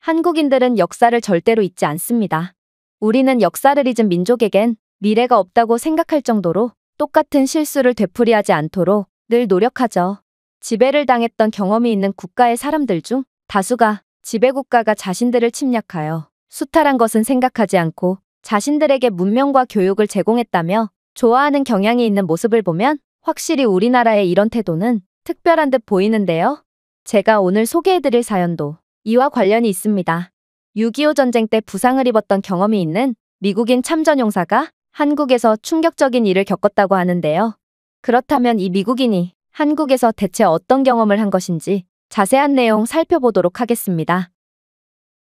한국인들은 역사를 절대로 잊지 않습니다. 우리는 역사를 잊은 민족에겐 미래가 없다고 생각할 정도로 똑같은 실수를 되풀이하지 않도록 늘 노력하죠. 지배를 당했던 경험이 있는 국가의 사람들 중 다수가 지배국가가 자신들을 침략하여 수탈한 것은 생각하지 않고 자신들에게 문명과 교육을 제공했다며 좋아하는 경향이 있는 모습을 보면 확실히 우리나라의 이런 태도는 특별한 듯 보이는데요. 제가 오늘 소개해드릴 사연도 이와 관련이 있습니다. 6.25 전쟁 때 부상을 입었던 경험이 있는 미국인 참전용사가 한국에서 충격적인 일을 겪었다고 하는데요. 그렇다면 이 미국인이 한국에서 대체 어떤 경험을 한 것인지 자세한 내용 살펴보도록 하겠습니다.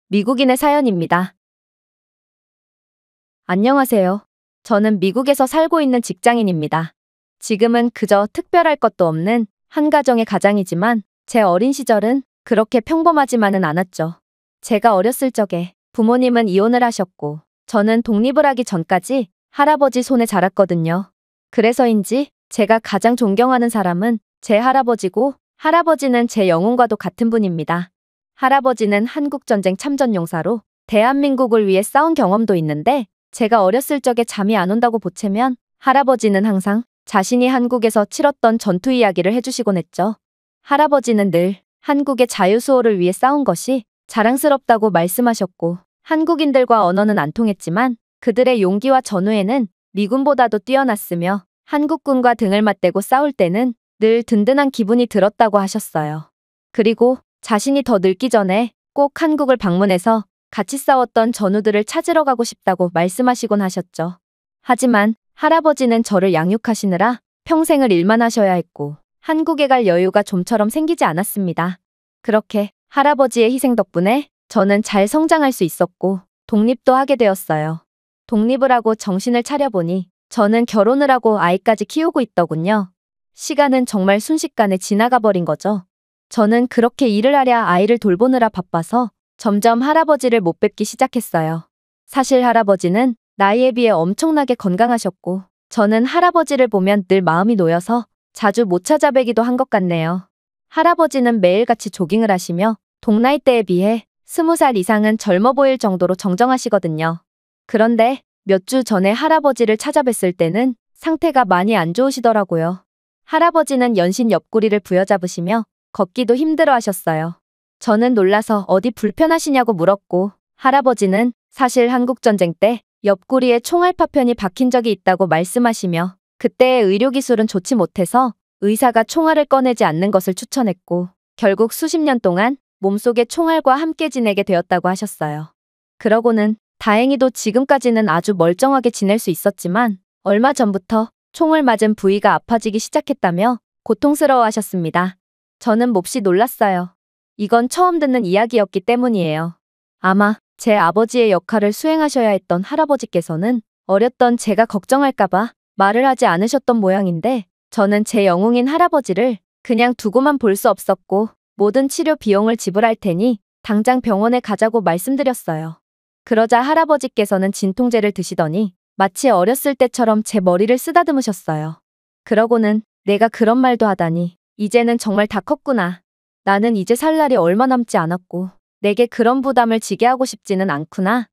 미국인의 사연입니다. 안녕하세요. 저는 미국에서 살고 있는 직장인입니다. 지금은 그저 특별할 것도 없는 한 가정의 가장이지만 제 어린 시절은 그렇게 평범하지만은 않았죠. 제가 어렸을 적에 부모님은 이혼을 하셨고 저는 독립을 하기 전까지 할아버지 손에 자랐거든요. 그래서인지 제가 가장 존경하는 사람은 제 할아버지고 할아버지는 제 영혼과도 같은 분입니다. 할아버지는 한국전쟁 참전용사로 대한민국을 위해 싸운 경험도 있는데 제가 어렸을 적에 잠이 안 온다고 보채면 할아버지는 항상 자신이 한국에서 치렀던 전투 이야기를 해주시곤 했죠. 할아버지는 늘 한국의 자유수호를 위해 싸운 것이 자랑스럽다고 말씀하셨고 한국인들과 언어는 안 통했지만 그들의 용기와 전우에는 미군보다도 뛰어났으며 한국군과 등을 맞대고 싸울 때는 늘 든든한 기분이 들었다고 하셨어요. 그리고 자신이 더 늙기 전에 꼭 한국을 방문해서 같이 싸웠던 전우들을 찾으러 가고 싶다고 말씀하시곤 하셨죠. 하지만 할아버지는 저를 양육하시느라 평생을 일만 하셔야 했고 한국에 갈 여유가 좀처럼 생기지 않았습니다. 그렇게 할아버지의 희생 덕분에 저는 잘 성장할 수 있었고 독립도 하게 되었어요. 독립을 하고 정신을 차려보니 저는 결혼을 하고 아이까지 키우고 있더군요. 시간은 정말 순식간에 지나가 버린 거죠. 저는 그렇게 일을 하랴 아이를 돌보느라 바빠서 점점 할아버지를 못 뵙기 시작했어요. 사실 할아버지는 나이에 비해 엄청나게 건강하셨고 저는 할아버지를 보면 늘 마음이 놓여서 자주 못 찾아뵈기도 한 것 같네요. 할아버지는 매일같이 조깅을 하시며 동나이대에 비해 20살 이상은 젊어 보일 정도로 정정하시거든요. 그런데 몇 주 전에 할아버지를 찾아뵀을 때는 상태가 많이 안 좋으시더라고요. 할아버지는 연신 옆구리를 부여잡으시며 걷기도 힘들어 하셨어요. 저는 놀라서 어디 불편하시냐고 물었고 할아버지는 사실 한국전쟁 때 옆구리에 총알 파편이 박힌 적이 있다고 말씀하시며 그때의 의료기술은 좋지 못해서 의사가 총알을 꺼내지 않는 것을 추천했고 결국 수십 년 동안 몸속에 총알과 함께 지내게 되었다고 하셨어요. 그러고는 다행히도 지금까지는 아주 멀쩡하게 지낼 수 있었지만 얼마 전부터 총을 맞은 부위가 아파지기 시작했다며 고통스러워 하셨습니다. 저는 몹시 놀랐어요. 이건 처음 듣는 이야기였기 때문이에요. 아마 제 아버지의 역할을 수행하셔야 했던 할아버지께서는 어렸던 제가 걱정할까봐 말을 하지 않으셨던 모양인데 저는 제 영웅인 할아버지를 그냥 두고만 볼 수 없었고 모든 치료 비용을 지불할 테니 당장 병원에 가자고 말씀드렸어요. 그러자 할아버지께서는 진통제를 드시더니 마치 어렸을 때처럼 제 머리를 쓰다듬으셨어요. 그러고는 내가 그런 말도 하다니 이제는 정말 다 컸구나. 나는 이제 살 날이 얼마 남지 않았고 내게 그런 부담을 지게 하고 싶지는 않구나.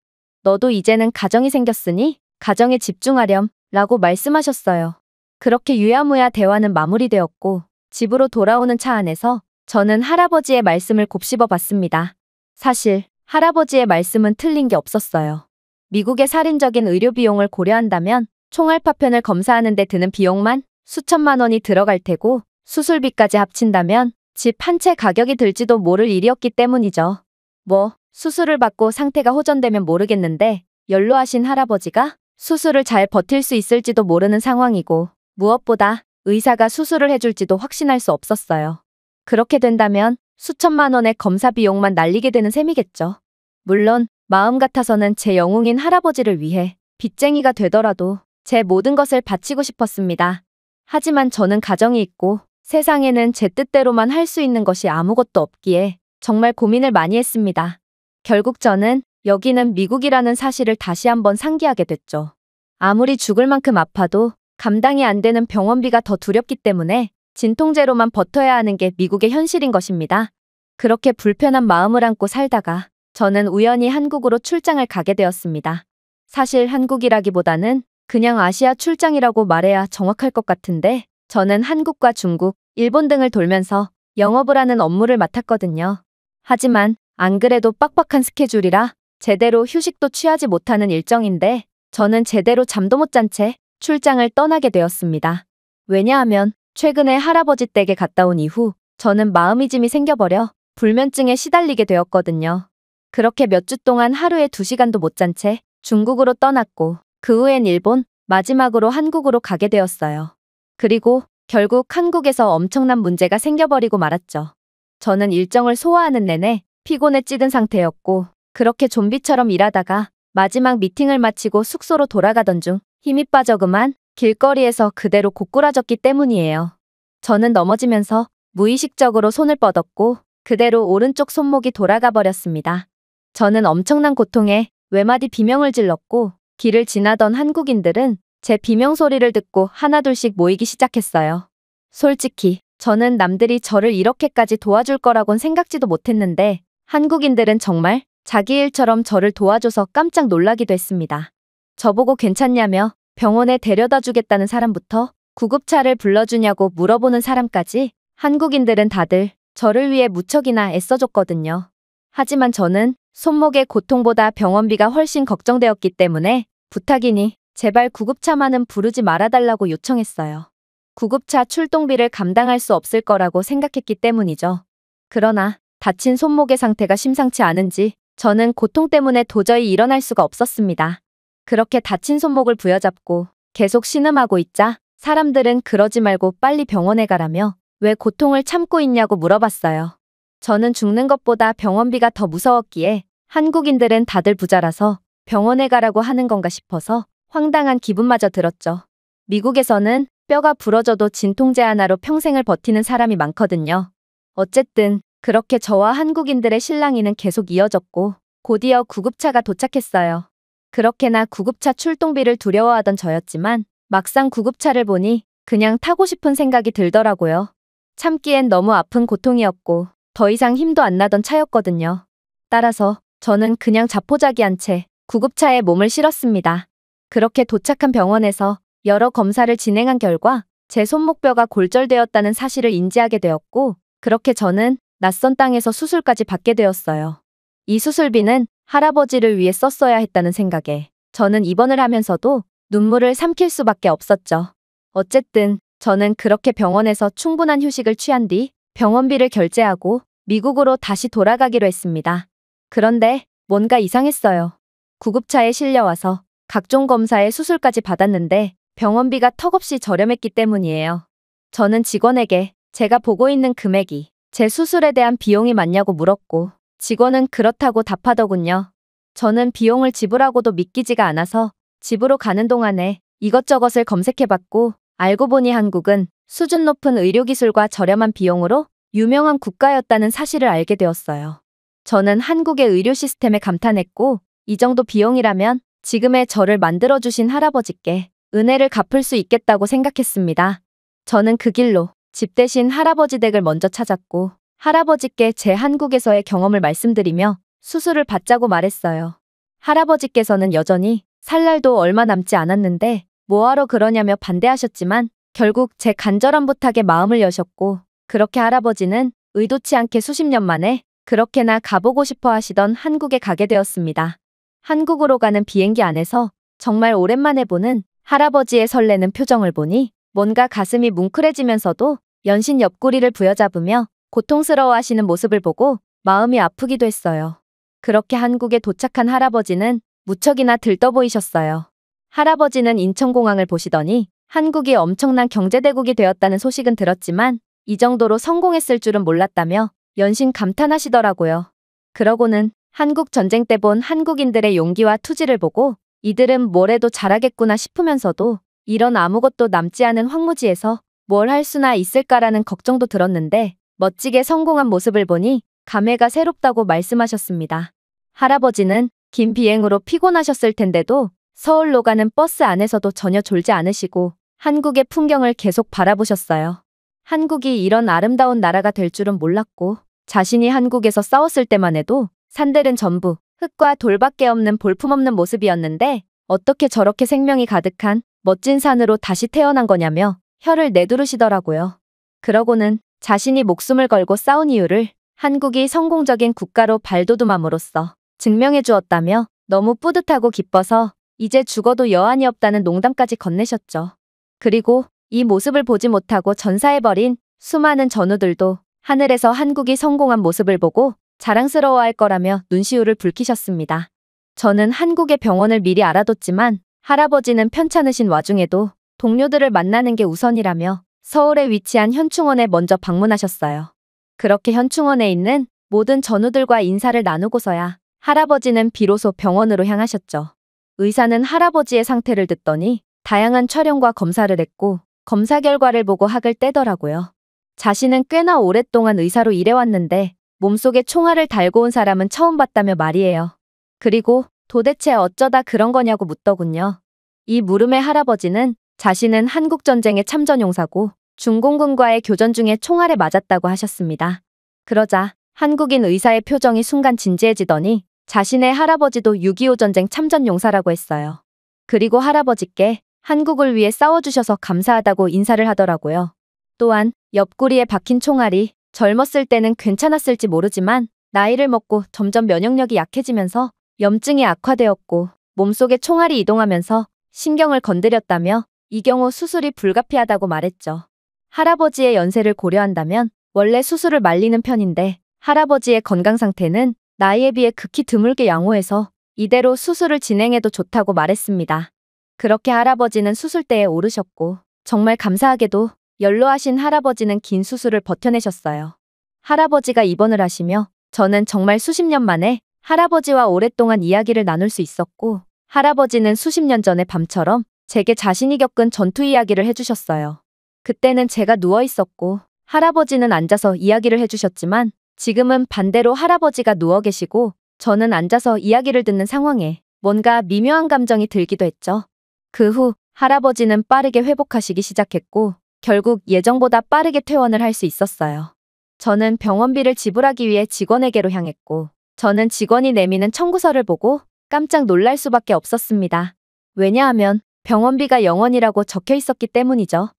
너도 이제는 가정이 생겼으니 가정에 집중하렴 라고 말씀하셨어요. 그렇게 유야무야 대화는 마무리되었고 집으로 돌아오는 차 안에서 저는 할아버지의 말씀을 곱씹어 봤습니다. 사실 할아버지의 말씀은 틀린 게 없었어요. 미국의 살인적인 의료 비용을 고려한다면 총알 파편을 검사하는 데 드는 비용만 수천만 원이 들어갈 테고 수술비까지 합친다면 집 한 채 가격이 들지도 모를 일이었기 때문이죠. 뭐 수술을 받고 상태가 호전되면 모르겠는데 연로하신 할아버지가 수술을 잘 버틸 수 있을지도 모르는 상황이고 무엇보다 의사가 수술을 해줄지도 확신할 수 없었어요. 그렇게 된다면 수천만 원의 검사 비용만 날리게 되는 셈이겠죠. 물론 마음 같아서는 제 영웅인 할아버지를 위해 빚쟁이가 되더라도 제 모든 것을 바치고 싶었습니다. 하지만 저는 가정이 있고 세상에는 제 뜻대로만 할 수 있는 것이 아무것도 없기에 정말 고민을 많이 했습니다. 결국 저는 여기는 미국이라는 사실을 다시 한번 상기하게 됐죠. 아무리 죽을 만큼 아파도 감당이 안 되는 병원비가 더 두렵기 때문에 진통제로만 버텨야 하는 게 미국의 현실인 것입니다. 그렇게 불편한 마음을 안고 살다가 저는 우연히 한국으로 출장을 가게 되었습니다. 사실 한국이라기보다는 그냥 아시아 출장이라고 말해야 정확할 것 같은데 저는 한국과 중국, 일본 등을 돌면서 영업을 하는 업무를 맡았거든요. 하지만 안 그래도 빡빡한 스케줄이라 제대로 휴식도 취하지 못하는 일정인데 저는 제대로 잠도 못 잔 채 출장을 떠나게 되었습니다. 왜냐하면 최근에 할아버지 댁에 갔다 온 이후 저는 마음이짐이 생겨버려 불면증에 시달리게 되었거든요. 그렇게 몇 주 동안 하루에 2시간도 못 잔 채 중국으로 떠났고 그 후엔 일본, 마지막으로 한국으로 가게 되었어요. 그리고 결국 한국에서 엄청난 문제가 생겨버리고 말았죠. 저는 일정을 소화하는 내내 피곤에 찌든 상태였고 그렇게 좀비처럼 일하다가 마지막 미팅을 마치고 숙소로 돌아가던 중 힘이 빠져 그만 길거리에서 그대로 고꾸라졌기 때문이에요. 저는 넘어지면서 무의식적으로 손을 뻗었고 그대로 오른쪽 손목이 돌아가 버렸습니다. 저는 엄청난 고통에 외마디 비명을 질렀고 길을 지나던 한국인들은 제 비명 소리를 듣고 하나둘씩 모이기 시작했어요. 솔직히 저는 남들이 저를 이렇게까지 도와줄 거라곤 생각지도 못했는데 한국인들은 정말 자기 일처럼 저를 도와줘서 깜짝 놀라기도 했습니다. 저보고 괜찮냐며 병원에 데려다 주겠다는 사람부터 구급차를 불러주냐고 물어보는 사람까지 한국인들은 다들 저를 위해 무척이나 애써줬거든요. 하지만 저는 손목의 고통보다 병원비가 훨씬 걱정되었기 때문에 부탁이니 제발 구급차만은 부르지 말아달라고 요청했어요. 구급차 출동비를 감당할 수 없을 거라고 생각했기 때문이죠. 그러나 다친 손목의 상태가 심상치 않은지 저는 고통 때문에 도저히 일어날 수가 없었습니다. 그렇게 다친 손목을 부여잡고 계속 신음하고 있자 사람들은 그러지 말고 빨리 병원에 가라며 왜 고통을 참고 있냐고 물어봤어요. 저는 죽는 것보다 병원비가 더 무서웠기에 한국인들은 다들 부자라서 병원에 가라고 하는 건가 싶어서 황당한 기분마저 들었죠. 미국에서는 뼈가 부러져도 진통제 하나로 평생을 버티는 사람이 많거든요. 어쨌든 그렇게 저와 한국인들의 실랑이는 계속 이어졌고 곧이어 구급차가 도착했어요. 그렇게나 구급차 출동비를 두려워하던 저였지만 막상 구급차를 보니 그냥 타고 싶은 생각이 들더라고요. 참기엔 너무 아픈 고통이었고 더 이상 힘도 안 나던 차였거든요. 따라서 저는 그냥 자포자기한 채 구급차에 몸을 실었습니다. 그렇게 도착한 병원에서 여러 검사를 진행한 결과 제 손목뼈가 골절되었다는 사실을 인지하게 되었고 그렇게 저는 낯선 땅에서 수술까지 받게 되었어요. 이 수술비는 할아버지를 위해 썼어야 했다는 생각에 저는 입원을 하면서도 눈물을 삼킬 수밖에 없었죠. 어쨌든 저는 그렇게 병원에서 충분한 휴식을 취한 뒤 병원비를 결제하고 미국으로 다시 돌아가기로 했습니다. 그런데 뭔가 이상했어요. 구급차에 실려와서 각종 검사에 수술까지 받았는데 병원비가 턱없이 저렴했기 때문이에요. 저는 직원에게 제가 보고 있는 금액이 제 수술에 대한 비용이 맞냐고 물었고 직원은 그렇다고 답하더군요. 저는 비용을 지불하고도 믿기지가 않아서 집으로 가는 동안에 이것저것을 검색해봤고 알고 보니 한국은 수준 높은 의료기술과 저렴한 비용으로 유명한 국가였다는 사실을 알게 되었어요. 저는 한국의 의료 시스템에 감탄했고 이 정도 비용이라면 지금의 저를 만들어주신 할아버지께 은혜를 갚을 수 있겠다고 생각했습니다. 저는 그 길로 집 대신 할아버지 댁을 먼저 찾았고 할아버지께 제 한국에서의 경험을 말씀드리며 수술을 받자고 말했어요. 할아버지께서는 여전히 살 날도 얼마 남지 않았는데 뭐하러 그러냐며 반대하셨지만 결국 제 간절한 부탁에 마음을 여셨고 그렇게 할아버지는 의도치 않게 수십 년 만에 그렇게나 가보고 싶어 하시던 한국에 가게 되었습니다. 한국으로 가는 비행기 안에서 정말 오랜만에 보는 할아버지의 설레는 표정을 보니 뭔가 가슴이 뭉클해지면서도 연신 옆구리를 부여잡으며 고통스러워 하시는 모습을 보고 마음이 아프기도 했어요. 그렇게 한국에 도착한 할아버지는 무척이나 들떠 보이셨어요. 할아버지는 인천공항을 보시더니 한국이 엄청난 경제대국이 되었다는 소식은 들었지만 이 정도로 성공했을 줄은 몰랐다며 연신 감탄하시더라고요. 그러고는 한국 전쟁 때 본 한국인들의 용기와 투지를 보고 이들은 뭘 해도 잘하겠구나 싶으면서도 이런 아무것도 남지 않은 황무지에서 뭘 할 수나 있을까라는 걱정도 들었는데 멋지게 성공한 모습을 보니 감회가 새롭다고 말씀하셨습니다. 할아버지는 긴 비행으로 피곤하셨을 텐데도 서울로 가는 버스 안에서도 전혀 졸지 않으시고 한국의 풍경을 계속 바라보셨어요. 한국이 이런 아름다운 나라가 될 줄은 몰랐고 자신이 한국에서 싸웠을 때만 해도 산들은 전부 흙과 돌밖에 없는 볼품없는 모습이었는데 어떻게 저렇게 생명이 가득한 멋진 산으로 다시 태어난 거냐며 혀를 내두르시더라고요. 그러고는 자신이 목숨을 걸고 싸운 이유를 한국이 성공적인 국가로 발돋움함으로써 증명해 주었다며 너무 뿌듯하고 기뻐서 이제 죽어도 여한이 없다는 농담까지 건네셨죠. 그리고 이 모습을 보지 못하고 전사해버린 수많은 전우들도 하늘에서 한국이 성공한 모습을 보고 자랑스러워할 거라며 눈시울을 붉히셨습니다. 저는 한국의 병원을 미리 알아뒀지만 할아버지는 편찮으신 와중에도 동료들을 만나는 게 우선이라며 서울에 위치한 현충원에 먼저 방문하셨어요. 그렇게 현충원에 있는 모든 전우들과 인사를 나누고서야 할아버지는 비로소 병원으로 향하셨죠. 의사는 할아버지의 상태를 듣더니 다양한 촬영과 검사를 했고 검사 결과를 보고 학을 떼더라고요. 자신은 꽤나 오랫동안 의사로 일해왔는데 몸속에 총알을 달고 온 사람은 처음 봤다며 말이에요. 그리고 도대체 어쩌다 그런 거냐고 묻더군요. 이 물음에 할아버지는 자신은 한국전쟁의 참전용사고 중공군과의 교전 중에 총알에 맞았다고 하셨습니다. 그러자 한국인 의사의 표정이 순간 진지해지더니 자신의 할아버지도 6.25 전쟁 참전용사라고 했어요. 그리고 할아버지께 한국을 위해 싸워주셔서 감사하다고 인사를 하더라고요. 또한 옆구리에 박힌 총알이 젊었을 때는 괜찮았을지 모르지만 나이를 먹고 점점 면역력이 약해지면서 염증이 악화되었고 몸속에 총알이 이동하면서 신경을 건드렸다며 이 경우 수술이 불가피하다고 말했죠. 할아버지의 연세를 고려한다면 원래 수술을 말리는 편인데 할아버지의 건강 상태는 나이에 비해 극히 드물게 양호해서 이대로 수술을 진행해도 좋다고 말했습니다. 그렇게 할아버지는 수술대에 오르셨고 정말 감사하게도 연로하신 할아버지는 긴 수술을 버텨내셨어요. 할아버지가 입원을 하시며 저는 정말 수십 년 만에 할아버지와 오랫동안 이야기를 나눌 수 있었고 할아버지는 수십 년 전의 밤처럼 제게 자신이 겪은 전투 이야기를 해주셨어요. 그때는 제가 누워 있었고 할아버지는 앉아서 이야기를 해주셨지만 지금은 반대로 할아버지가 누워 계시고 저는 앉아서 이야기를 듣는 상황에 뭔가 미묘한 감정이 들기도 했죠. 그 후 할아버지는 빠르게 회복하시기 시작했고 결국 예정보다 빠르게 퇴원을 할 수 있었어요. 저는 병원비를 지불하기 위해 직원에게로 향했고 저는 직원이 내미는 청구서를 보고 깜짝 놀랄 수밖에 없었습니다. 왜냐하면 병원비가 0원이라고 적혀 있었기 때문이죠.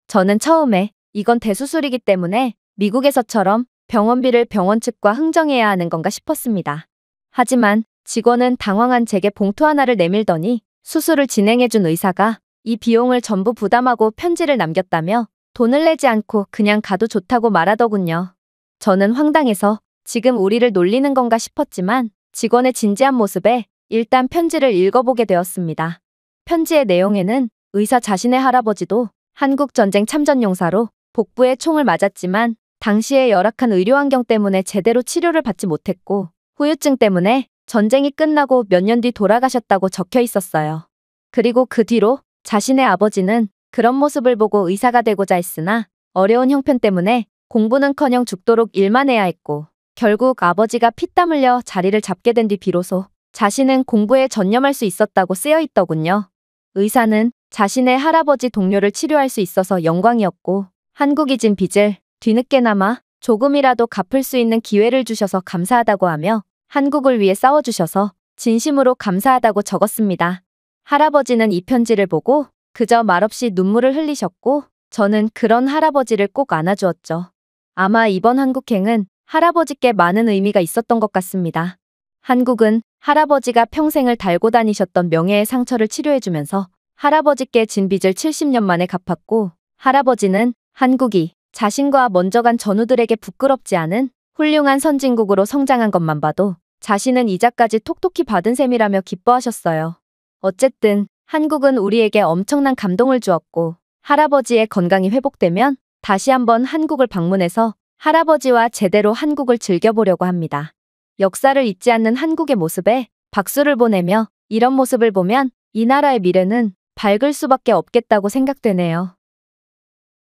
저는 처음에 이건 대수술이기 때문에 미국에서처럼 병원비를 병원 측과 흥정해야 하는 건가 싶었습니다. 하지만 직원은 당황한 제게 봉투 하나를 내밀더니 수술을 진행해준 의사가 이 비용을 전부 부담하고 편지를 남겼다며 돈을 내지 않고 그냥 가도 좋다고 말하더군요. 저는 황당해서 지금 우리를 놀리는 건가 싶었지만 직원의 진지한 모습에 일단 편지를 읽어보게 되었습니다. 편지의 내용에는 의사 자신의 할아버지도 한국전쟁 참전용사로 복부에 총을 맞았지만 당시의 열악한 의료 환경 때문에 제대로 치료를 받지 못했고 후유증 때문에 전쟁이 끝나고 몇 년 뒤 돌아가셨다고 적혀 있었어요. 그리고 그 뒤로 자신의 아버지는 그런 모습을 보고 의사가 되고자 했으나 어려운 형편 때문에 공부는커녕 죽도록 일만 해야 했고 결국 아버지가 피땀 흘려 자리를 잡게 된 뒤 비로소 자신은 공부에 전념할 수 있었다고 쓰여 있더군요. 의사는 자신의 할아버지 동료를 치료할 수 있어서 영광이었고 한국이 진 빚을 뒤늦게나마 조금이라도 갚을 수 있는 기회를 주셔서 감사하다고 하며 한국을 위해 싸워주셔서 진심으로 감사하다고 적었습니다. 할아버지는 이 편지를 보고 그저 말없이 눈물을 흘리셨고 저는 그런 할아버지를 꼭 안아주었죠. 아마 이번 한국행은 할아버지께 많은 의미가 있었던 것 같습니다. 한국은 할아버지가 평생을 달고 다니셨던 명예의 상처를 치료해주면서 할아버지께 진 빚을 70년 만에 갚았고 할아버지는 한국이 자신과 먼저 간 전우들에게 부끄럽지 않은 훌륭한 선진국으로 성장한 것만 봐도 자신은 이자까지 톡톡히 받은 셈이라며 기뻐하셨어요. 어쨌든 한국은 우리에게 엄청난 감동을 주었고 할아버지의 건강이 회복되면 다시 한번 한국을 방문해서 할아버지와 제대로 한국을 즐겨보려고 합니다. 역사를 잊지 않는 한국의 모습에 박수를 보내며 이런 모습을 보면 이 나라의 미래는 밝을 수밖에 없겠다고 생각되네요.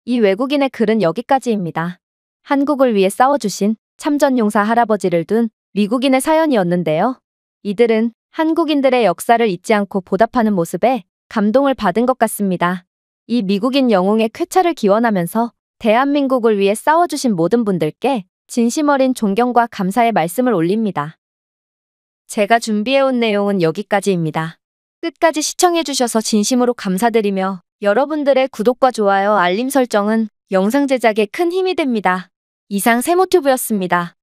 이 외국인의 글은 여기까지입니다. 한국을 위해 싸워주신 참전용사 할아버지를 둔 미국인의 사연이었는데요. 이들은 한국인들의 역사를 잊지 않고 보답하는 모습에 감동을 받은 것 같습니다. 이 미국인 영웅의 쾌차를 기원하면서 대한민국을 위해 싸워주신 모든 분들께 진심 어린 존경과 감사의 말씀을 올립니다. 제가 준비해온 내용은 여기까지입니다. 끝까지 시청해주셔서 진심으로 감사드리며 여러분들의 구독과 좋아요, 알림 설정은 영상 제작에 큰 힘이 됩니다. 이상 세모튜브였습니다.